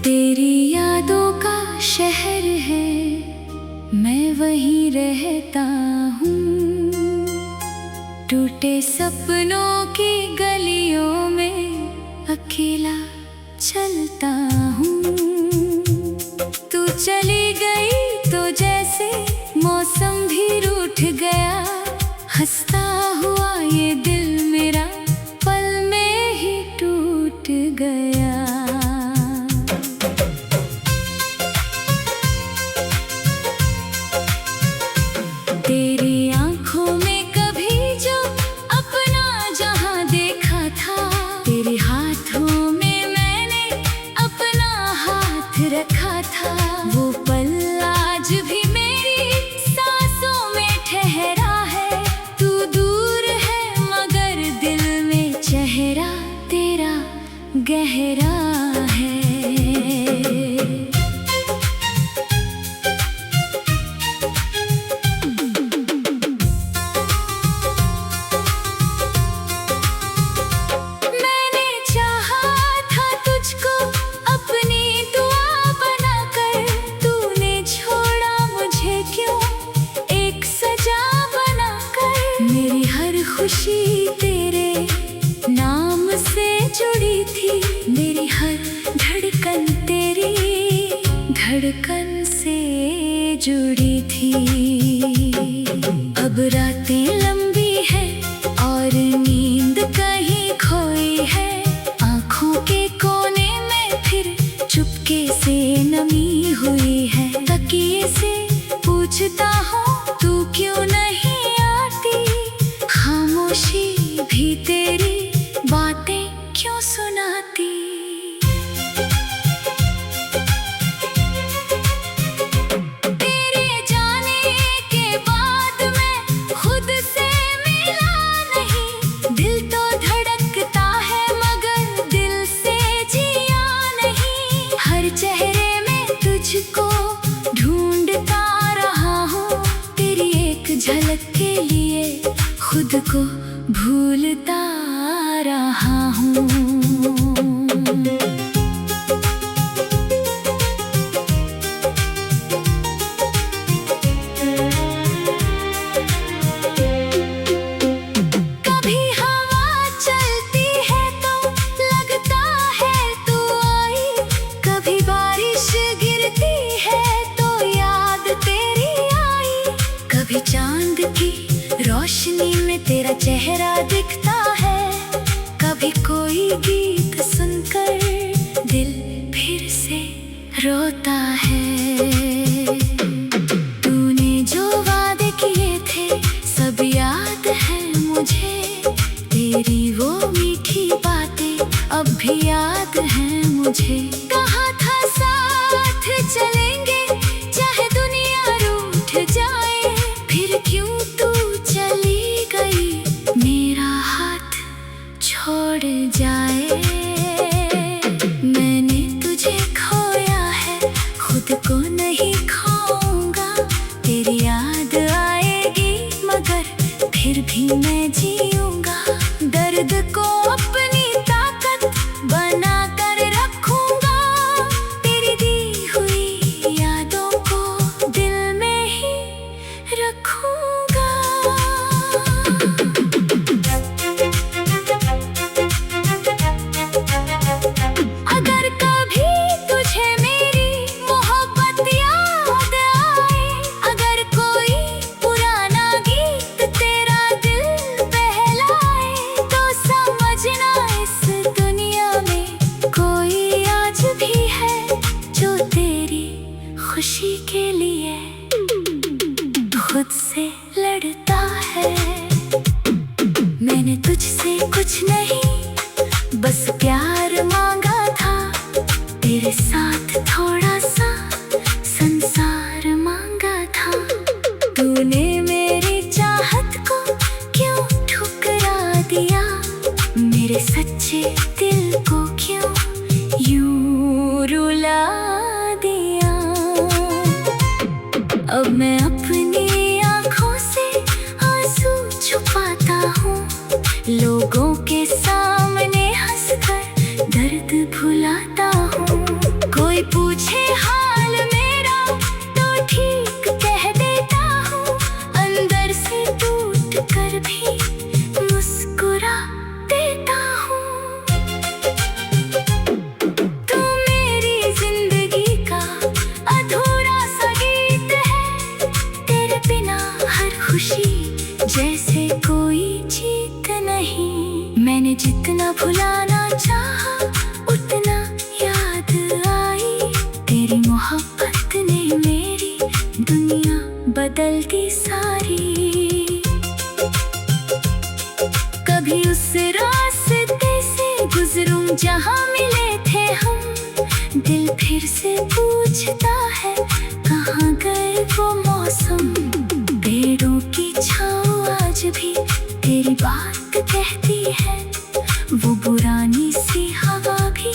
तेरी यादों का शहर है, मैं वहीं रहता हूँ। टूटे सपनों की गलियों में अकेला चलता हूँ। तू चली गई तो जैसे मौसम भी रूठ गया। हंसता हुआ ये दिल मेरा पल में ही टूट गया। तेरी आंखों में कभी जो अपना जहां देखा था, तेरे हाथों में मैंने अपना हाथ रखा था। वो पल आज भी मेरी सांसों में ठहरा है। तू दूर है मगर दिल में चेहरा तेरा गहरा है। खुशी तेरे नाम से जुड़ी थी, मेरी हर धड़कन तेरी धड़कन से जुड़ी थी। अब रातें लंबी है और नींद कहीं खोई है। आँखों के कोने में फिर चुपके से नमी हुई है। तकिए से पूछता हूँ तू क्यों नहीं खामोशी भी तेरी बातें क्यों सुनाती। तेरे जाने के बाद मैं खुद से मिला नहीं। दिल तो धड़कता है मगर दिल से जिया नहीं। हर चेहरे में तुझको ढूंढता रहा हूँ। तेरी एक झलक के लिए खुद को भूलता रहा हूँ। कभी हवा चलती है तो लगता है तू आई। कभी बारिश गिरती है तो याद तेरी आई। कभी चांद की रोशनी में तेरा चेहरा दिखता है। कभी कोई गीत सुनकर दिल फिर से रोता है। तूने जो वादे किए थे सब याद है मुझे। तेरी वो मीठी बातें अब भी याद है मुझे। कहा था साथ चलेंगे चाहे दुनिया रूठ जाए। फिर क्यों तू चली गई मेरा हाथ छोड़ जाए। मैंने तुझे खोया है खुद को नहीं खोऊंगा। तेरी याद आएगी मगर फिर भी मैं जीऊंगा। दर्द को अपनी ताकत बना कर रखूंगा। तेरी दी हुई यादों को दिल में ही रखूंगा। अगर कभी तुझे मेरी मोहब्बत याद आए। अगर कोई पुराना गीत तेरा दिल बहलाए। तो समझना इस दुनिया में कोई आज भी है जो तेरी खुशी के लिए खुद से लड़ता है। मैंने तुझसे कुछ नहीं बस प्यार मांगा था। तेरे साथ थोड़ा सा संसार मांगा था। अब मैं अपनी आँखों से आंसू छुपाता हूँ, लोगों के सामने हंसकर दर्द भुलाता हूँ। कोई पूछे हाल मेरा तो ठीक कह देता हूँ, अंदर से टूट कर भी मुस्कुरा देता हूँ। तू मेरी जिंदगी का अधूरा सा गीत है, तेरे बिना हर खुशी जैसे कोई जीत नहीं। मैंने जितना भुलाना चाहा उतना याद आई, तेरी मोहब्बत ने मेरी दुनिया बदल दी सारी। कभी उस रास्ते से गुजरूं जहां मिले थे हम, दिल फिर से पूछता है कहाँ गए वो मौसम। पेड़ों की छाँव आज भी तेरी बात कहती है, वो पुरानी सी हवा भी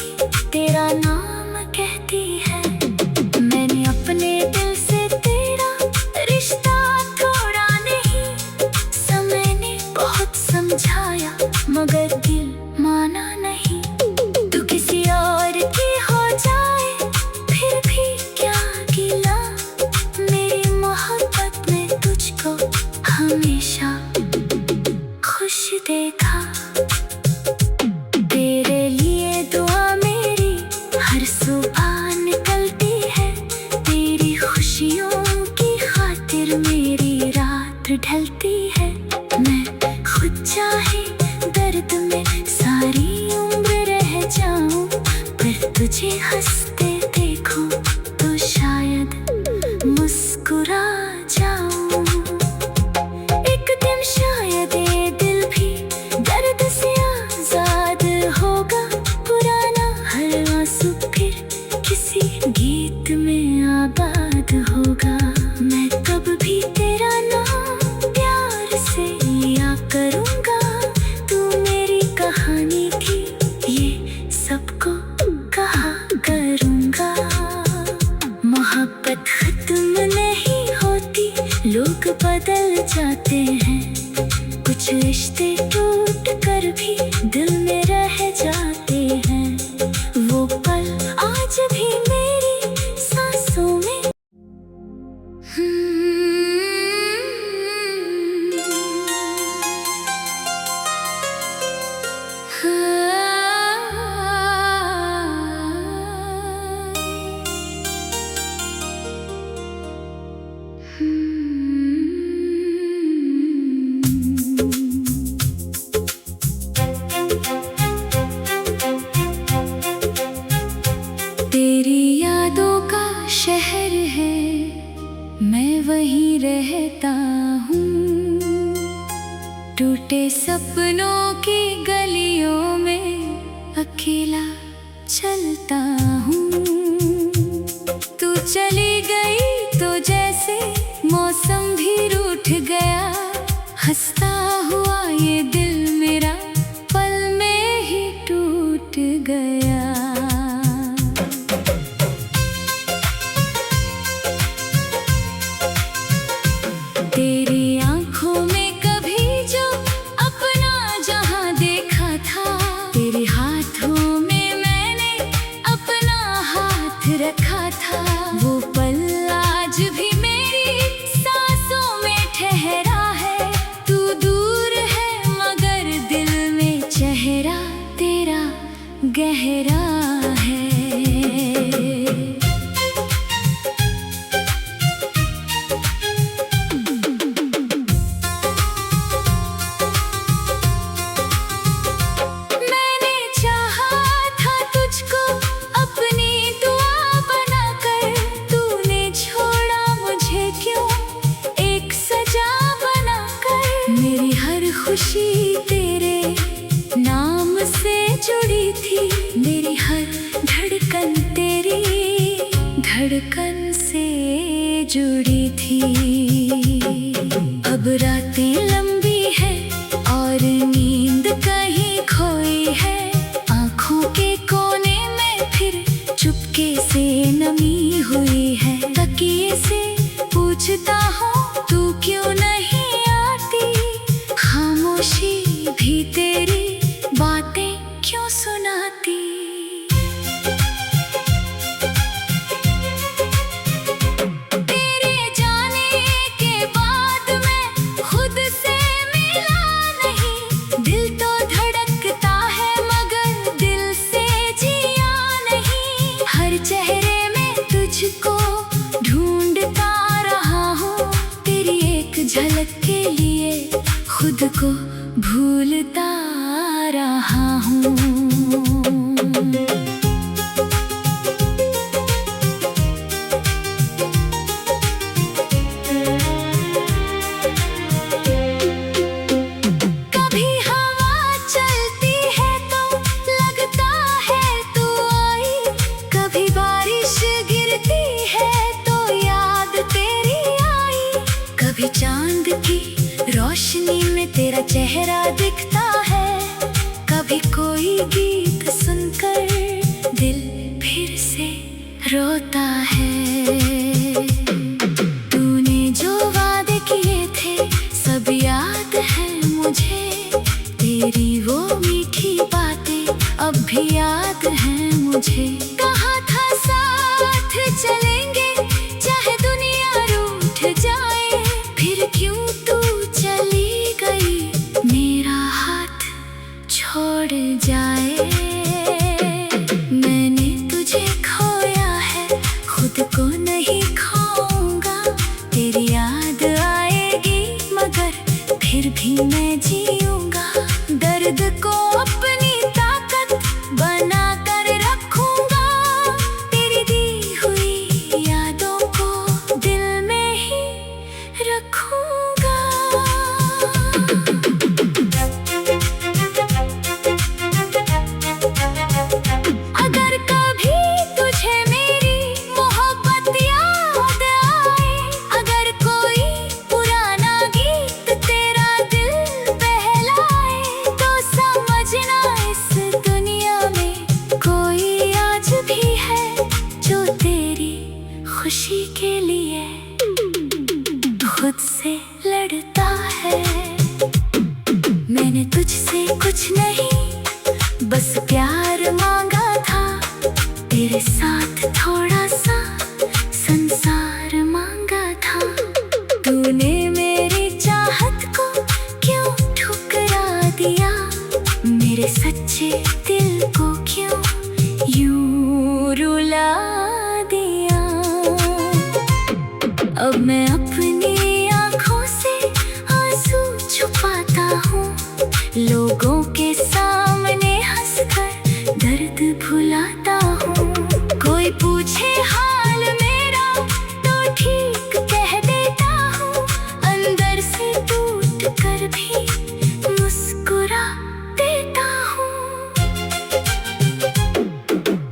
तेरा नाम कहती है। मैंने अपने दिल से तेरा रिश्ता तोड़ा नहीं, समय ने बहुत समझाया मगर दिल माना नहीं। तू किसी और की हो जाए फिर भी क्या गिला, मेरी मोहब्बत में तुझको हमेशा खुश देखा। तेरे लिए दुआ मेरी हर सुबह निकलती है, तेरी खुशियों की खातिर मेरी रात ढलती है। मैं खुद चाहे दर्द में सारी उम्र रह जाऊं, पर तुझे हंसते देखूं तो शायद मुस्कुरा जाऊं। एक दिन शायद ये दिल भी दर्द से आजाद होगा, पुराना हर आंसू फिर किसी गीत में आबाद होगा। मैं कब भी तेरा नाम प्यार से लिया करूँगा, तू मेरी कहानी थी ये सबको कहा करूँगा। मोहब्बत खत्म नहीं होती, लोग बदल जाते हैं, कुछ रिश्ते टूट कर भी दिल में रह जाते हैं। वो पल आज भी मेरी सांसों में तेरी यादों का शहर है, मैं वहीं रहता हूँ। टूटे सपनों की गलियों में अकेला चलता हूँ। तू चली गई तो जैसे मौसम भी रूठ गया, हंसता हुआ ये दिल मेरा पल में ही टूट गया। तेरी आँखों में कभी जो अपना जहां देखा था, तेरे हाथों में मैंने अपना हाथ रखा था। वो पल आज भी मेरी सांसों में ठहरा है, तू दूर है मगर दिल में चेहरा तेरा गहरा है। खुशी तेरे नाम से जुड़ी थी, मेरी हर धड़कन तेरी धड़कन से जुड़ी थी। अब रातें लंबी है और नींद कहीं खोई है, आँखों के कोने में फिर चुपके से नमी हुई है। तकिए से पूछ झलक के लिए खुद को भूलता रहा हूँ। कभी हवा चलती है तो लगता है तू आई, कभी बारिश गिरती है तो याद तेरी आई, कभी चांद की रोशनी में तेरा चेहरा दिखता है, कभी कोई गीत सुनकर दिल फिर से रोता है। तूने जो वादे किए थे सब याद है मुझे, तेरी वो मीठी बातें अब भी याद है मुझे। कहा था साथ चलेंगे चाहे दुनिया रूठ जाए, फिर क्यों तू चली गई मेरा हाथ छोड़ जाए। मैंने तुझे खोया है खुद को नहीं खोऊंगा, तेरी याद आएगी मगर फिर भी मैं जीऊंगा। दर्द को अपनी ताकत बना कर रखूंगा, तेरी दी हुई यादों को दिल में ही रखूंगा। अगर कभी तुझे मेरी मोहब्बत याद आए, अगर कोई पुराना गीत तेरा दिल बहलाए, तो समझना इस दुनिया में कोई आज भी है जो तेरी खुशी के लिए खुद से लड़ता है। मैंने तुझसे कुछ नहीं बस प्यार मांगा था, तेरे साथ थोड़ा सा संसार मांगा था। तूने मेरी चाहत को क्यों ठुकरा दिया, मेरे सच्चे दिल को क्यों यूं रुला दिया। अब मैं अपनी आँखों से आंसू छुपाता हूँ, लोगों के सामने हंसकर दर्द भुलाता हूँ। कोई पूछे हाल मेरा तो ठीक कह देता हूँ, अंदर से टूट कर भी मुस्कुरा देता हूँ।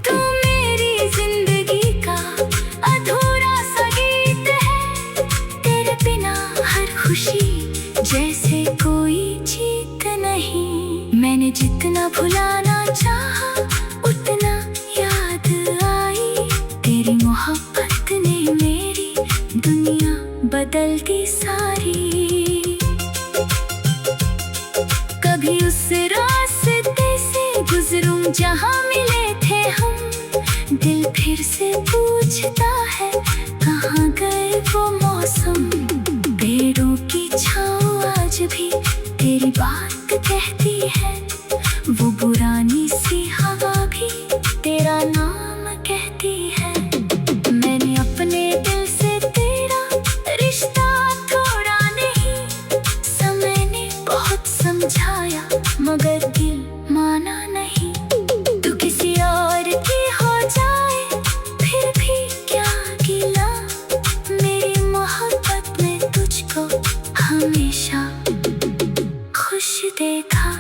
तू मेरी जिंदगी का अधूरा सा गीत है, तेरे बिना हर खुशी जैसे कोई जीत नहीं। मैंने जितना भुलाना चाहा उतना याद आई, तेरी मोहब्बत ने मेरी दुनिया बदल दी सारी। कभी उस रास्ते से गुजरूं जहाँ मिले थे हम, दिल फिर से पूछता है कहाँ गए वो मौसम। पेड़ों की छाँव आज भी तेरी बात कहती है, वो पुरानी सी हवा भी तेरा नाम कहती है। मैंने अपने दिल से तेरा रिश्ता तोड़ा नहीं, समय ने बहुत समझाया मगर दिल माना नहीं। तू किसी और की हो जाए फिर भी क्या गिला, मेरी मोहब्बत में तुझको हमेशा खुश देखा।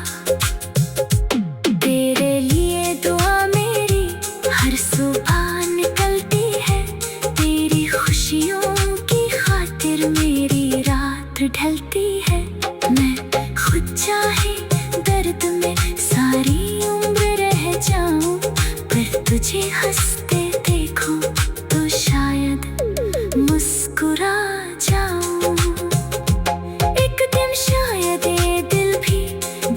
तेरे लिए दुआ मेरी हर सुबह निकलती है, तेरी खुशियों की खातिर मेरी रात ढलती है। मैं खुद चाहे दर्द में सारी उम्र रह जाऊं, पर तुझे हंसते देखूं तो शायद मुस्कुरा जाऊं। एक दिन शायद ये दिल भी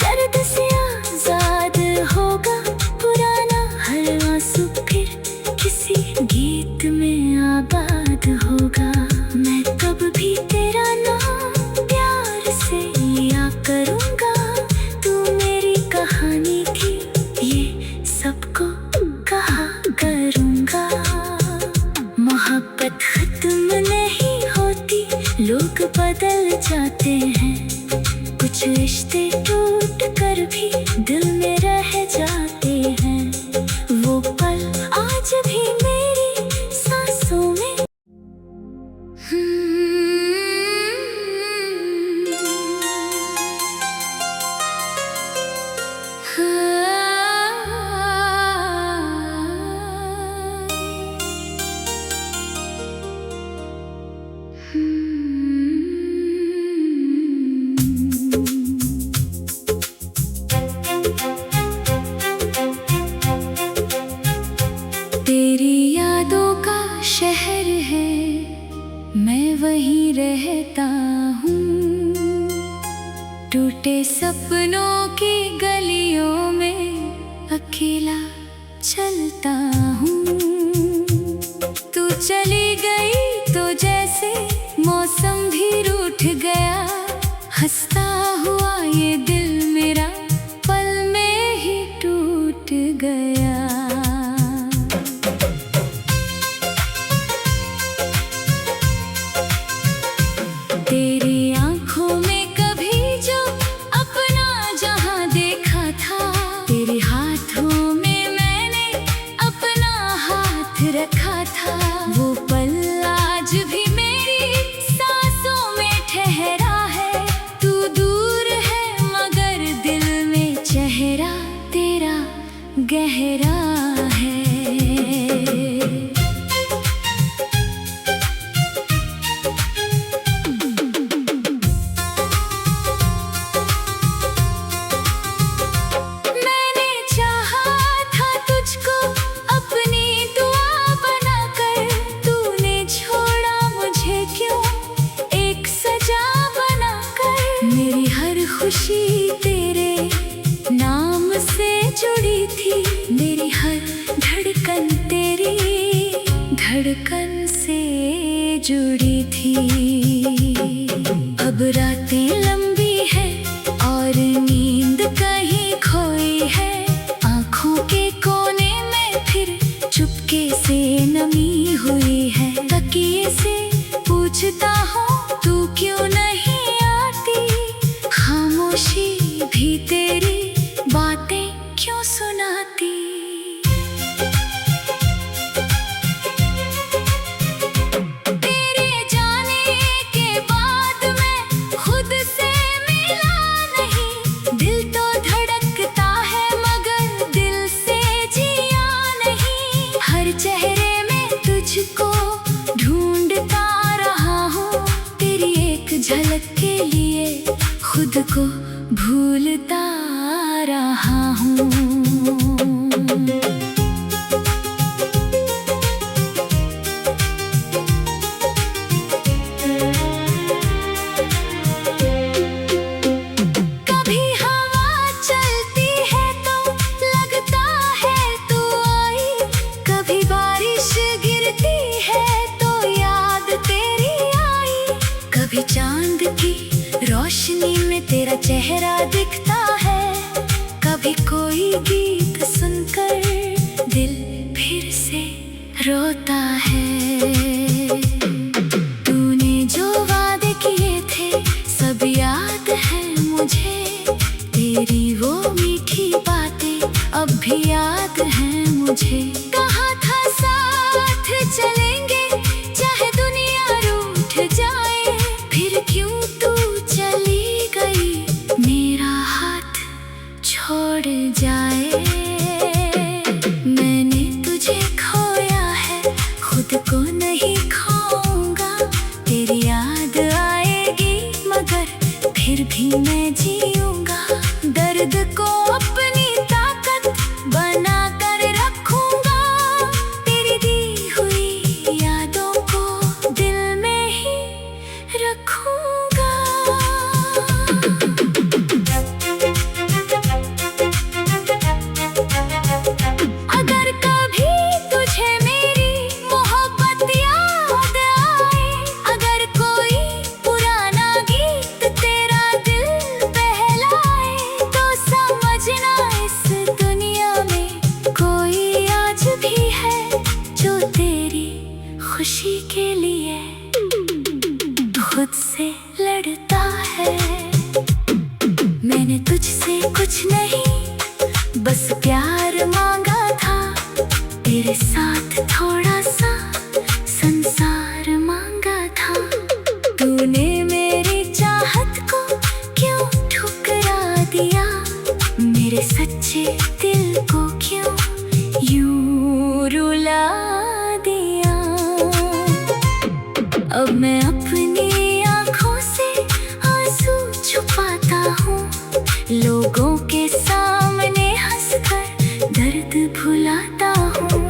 दर्द से आजाद होगा, पुराना हर आंसू फिर किसी गीत में आबाद होगा। मैं कब भी तेरा नाम प्यार लोग बदल जाते हैं, कुछ रिश्ते टूट कर भी दिल में रह जाते हैं। वो पल आज भी मेरी सांसों में। तेरी यादों का शहर है, मैं वहीं रहता हूँ। टूटे सपनों की गलियों में अकेला चलता हूँ। तू चली गई तो जैसे मौसम भी रूठ गया, हंसता हुआ ये दिल मेरा पल में ही टूट गया। तेरी आँखों में कभी जो अपना जहां देखा था, तेरे हाथों में मैंने अपना हाथ रखा था। वो पल आज भी मेरी सांसों में ठहरा है। तू दूर है मगर दिल में चेहरा तेरा गहरा है। मेरी हर खुशी तेरे नाम से जुड़ी थी, मेरी हर धड़कन तेरी धड़कन से जुड़ी थी। अब रातें लंबी है और नींद कहीं खोई है। आँखों के कोने में फिर चुपके से नमी हुई है। तकिए से पूछता हूँ तू क्यों नहीं आती, खामोशी भी तेरी बातें क्यों सुनाती। तेरे जाने के बाद मैं खुद से मिला नहीं। दिल तो धड़कता है मगर दिल से जिया नहीं। हर चेहरे में तुझको ढूंढता रहा हूँ, तेरी एक झलक के लिए खुद को भूलता रहा हूँ। कभी हवा चलती है तो लगता है तू आई, कभी बारिश गिरती है तो याद तेरी आई। कभी चांद की रोशनी में तेरा चेहरा दिखता है, कभी कोई गीत सुनकर दिल फिर से रोता है। तूने जो वादे किए थे सब याद है मुझे, तेरी वो मीठी बातें अब भी याद है मुझे। कहा था साथ चलेंगे चाहे दुनिया रूठ जाए, फिर क्यों तू चली गई मेरा हाथ छोड़ जाए। मैंने तुझे खोया है खुद को नहीं खोऊंगा। तेरी याद आएगी मगर फिर भी मैं जीऊंगा। दर्द को अपनी ताकत बना कर रखूंगा। तेरी दी हुई यादों को दिल में ही रखूंगा। अगर कभी तुझे मेरी मोहब्बत याद आए, अगर कोई पुराना गीत तेरा दिल बहलाए, खुद से लड़ता है। मैंने तुझसे कुछ नहीं बस प्यार मांगा था, तेरे साथ थोड़ा सा संसार मांगा था। तूने मेरी चाहत को क्यों ठुकरा दिया, मेरे सच्चे दिल को क्यों यूं रुला दिया। अब मैं अपनी आँखों से आंसू छुपाता हूँ, लोगों के सामने हंसकर दर्द भुलाता हूँ।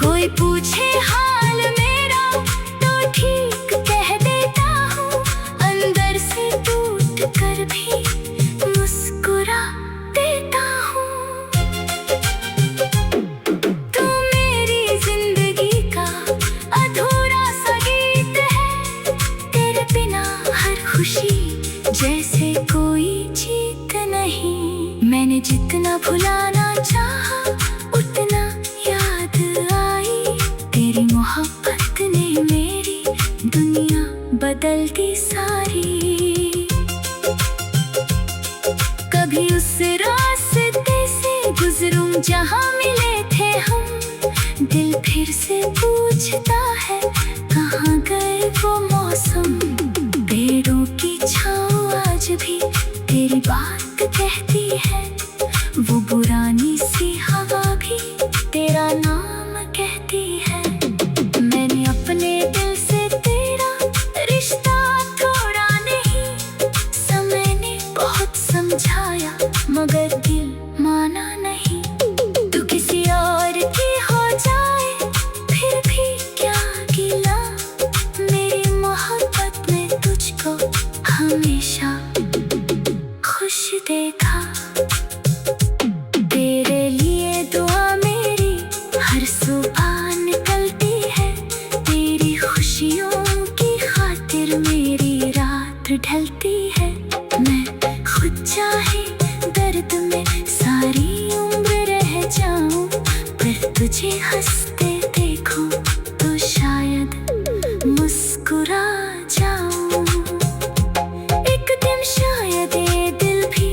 कोई पूछे हाल मेरा तो ठीक कह देता हूँ, अंदर से टूट कर भी मुस्कुरा देता हूँ। तू मेरी जिंदगी का अधूरा सा गीत है, तेरे बिना हर खुशी जैसे कोई जीत नहीं। मैंने जितना भुलाना चाहा उतना याद आई, तेरी मोहब्बत ने मेरी दुनिया बदल दी सारी। कभी उस रास्ते से गुजरूं जहाँ मिले थे हम, दिल फिर से पूछता है कहाँ गए वो मौसम। पेड़ों की छाँव आज भी तेरी बात कहती है, वो पुरानी सी हवा भी तेरा नाम कहती है। मैंने अपने दिल से तेरा रिश्ता तोड़ा नहीं, समय ने बहुत समझाया मगर दिल माना नहीं। तू किसी और की हो जाए फिर भी क्या गिला, मेरी मोहब्बत में तुझको हमेशा खुश देखा। तेरे लिए दुआ मेरी हर सुबह निकलती है, तेरी खुशियों की खातिर मेरी रात ढलती है। मैं खुद चाहे दर्द में सारी उम्र रह जाऊं, पर तुझे हंसते देखूं तो शायद मुस्कुरा जाऊं। एक दिन शायद ये दिल भी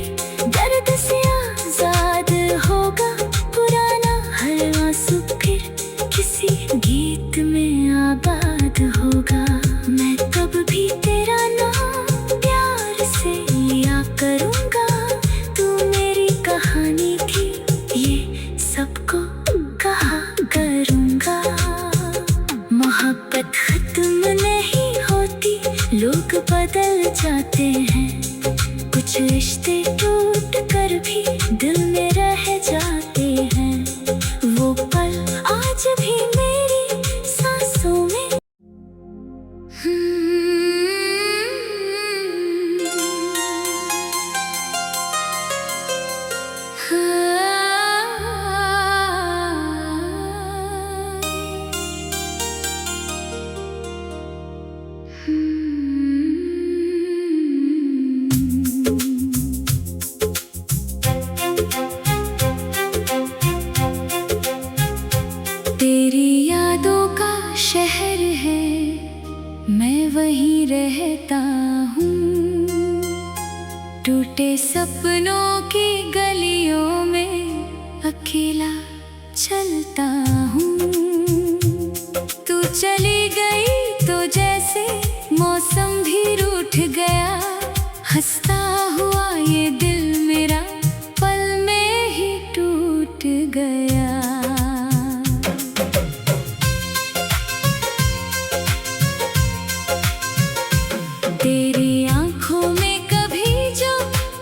दर्द से आजाद होगा, पुराना हर आंसू फिर किसी गीत में आबाद होगा। मैं कब भी तेरा नाम प्यार से लिया करूँगा, तू मेरी कहानी थी ये सबको कहा करूँगा। मोहब्बत खत्म नहीं होती, लोग बदल जाते हैं, कुछ रिश्ते टूट कर भी दिल में रह जाते हैं। वो पल आज भी मेरी सांसों में तेरी यादों का शहर है, मैं वहीं रहता हूँ। टूटे सपनों की गलियों में अकेला चलता हूँ। तू चली गई तो जैसे मौसम भी रूठ गया, हंसता हुआ ये दिल मेरा पल में ही टूट गया। तेरी आंखों में कभी जो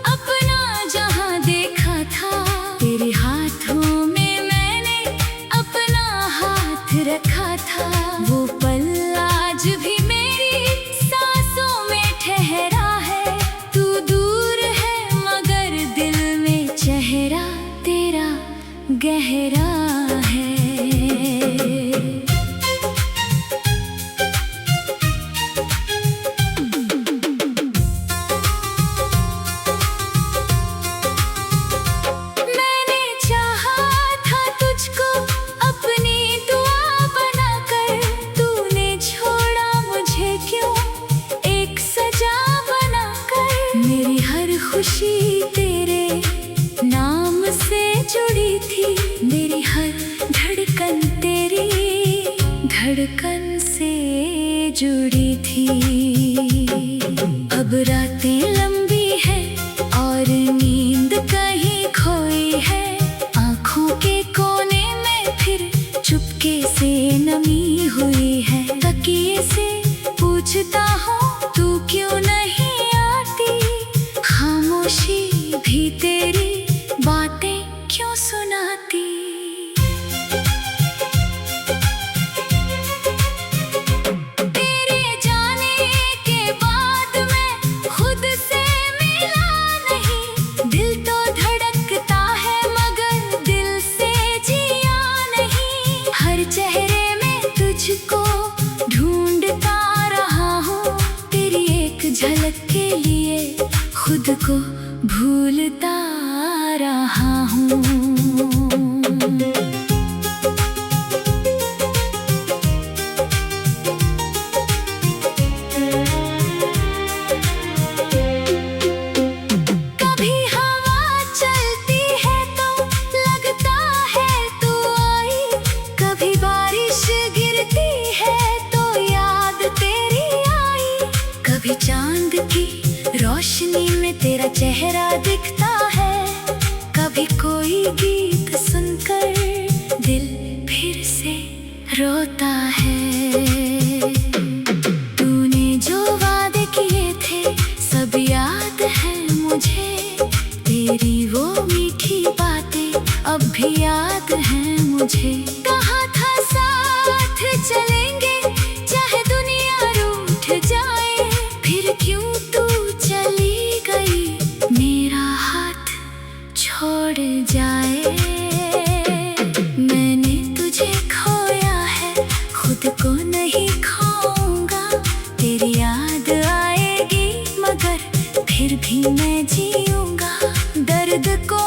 अपना जहां देखा था, तेरे हाथों में मैंने अपना हाथ रखा था। वो पल आज भी मेरी सांसों में ठहरा है, तू अब रातें लंबी है और नींद कहीं खोई है। आँखों के कोने में फिर चुपके से नमी हुई है। तकिए से पूछता हूँ तू क्यों नहीं आती, खामोशी भी तेरी बातें क्यों सुनाती। तेरे जाने के बाद मैं खुद से मिला नहीं, दिल तो धड़कता है मगर दिल से जिया नहीं। हर चेहरे में तुझको ढूंढता रहा हूँ, तेरी एक झलक के लिए खुद को भूलता रहा हूँ। कभी हवा चलती है तो लगता है तू आई, कभी बारिश गिरती है तो याद तेरी आई। कभी चांद की रोशनी में तेरा चेहरा दिखता है, कभी कोई गीत सुनकर दिल फिर से रोता है। तूने जो वादे किए थे सब याद है मुझे, तेरी वो मीठी बातें अब भी याद है मुझे। कहा था साथ चलेंगे चाहे दुनिया रूठ जाए, फिर क्यों तू चली गई मेरा हाथ छोड़ जाए। मैंने तुझे खोया है खुद को नहीं खोऊंगा, तेरी याद आएगी मगर फिर भी मैं जीऊंगा। दर्द को